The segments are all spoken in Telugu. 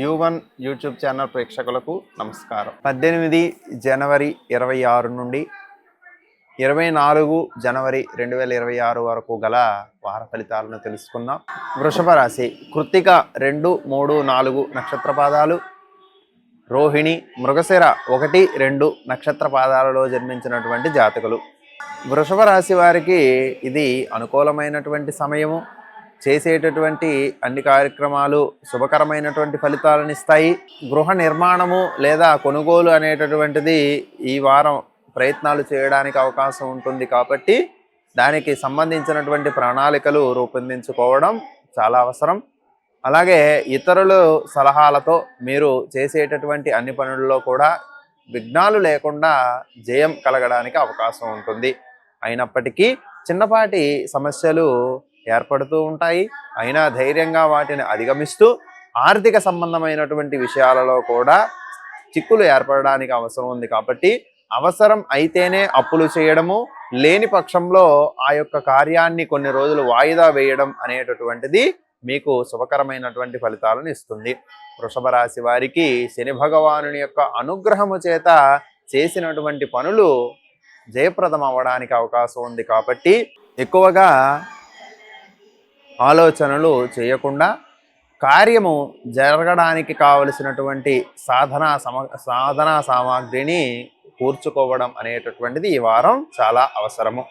యూ1 యూట్యూబ్ ఛానల్ ప్రేక్షకులకు నమస్కారం. 18 జనవరి 26 నుండి 24 జనవరి 2026 వరకు గల వార ఫలితాలను తెలుసుకుందాం. వృషభ రాశి కృత్తిక 2, 3, 4 నక్షత్ర పాదాలు, రోహిణి, మృగశిర 1, 2 నక్షత్ర పాదాలలో జన్మించినటువంటి జాతకులు. వృషభ రాశి వారికి ఇది అనుకూలమైనటువంటి సమయము. చేసేటటువంటి అన్ని కార్యక్రమాలు శుభకరమైనటువంటి ఫలితాలను ఇస్తాయి. గృహ నిర్మాణము లేదా కొనుగోలు అనేటటువంటిది ఈ వారం ప్రయత్నాలు చేయడానికి అవకాశం ఉంటుంది కాబట్టి దానికి సంబంధించినటువంటి ప్రణాళికలు రూపొందించుకోవడం చాలా అవసరం. అలాగే ఇతరుల సలహాలతో మీరు చేసేటటువంటి అన్ని పనుల్లో కూడా విఘ్నాలు లేకుండా జయం కలగడానికి అవకాశం ఉంటుంది. అయినప్పటికీ చిన్నపాటి సమస్యలు ఏర్పడుతూ ఉంటాయి. అయినా ధైర్యంగా వాటిని అధిగమిస్తూ ఆర్థిక సంబంధమైనటువంటి విషయాలలో కూడా చిక్కులు ఏర్పడడానికి అవసరం ఉంది కాబట్టి అవసరం అయితేనే అప్పులు చేయడము, లేని పక్షంలో ఆ యొక్క కార్యాన్ని కొన్ని రోజులు వాయిదా వేయడం అనేటటువంటిది మీకు శుభకరమైనటువంటి ఫలితాలను ఇస్తుంది. వృషభ రాశి వారికి శని భగవానుని యొక్క అనుగ్రహము చేత చేసినటువంటి పనులు జయప్రదం అవ్వడానికి అవకాశం ఉంది కాబట్టి ఎక్కువగా ఆలోచనలు చేయకుండా కార్యము జరగడానికి కావలసినటువంటి సాధనా సామాగ్రిని కూర్చుకోవడం అనేటటువంటిది ఈ వారం చాలా అవసరము.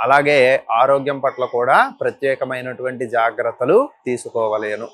అలాగే ఆరోగ్యం పట్ల కూడా ప్రత్యేకమైనటువంటి జాగ్రత్తలు తీసుకోవలేను.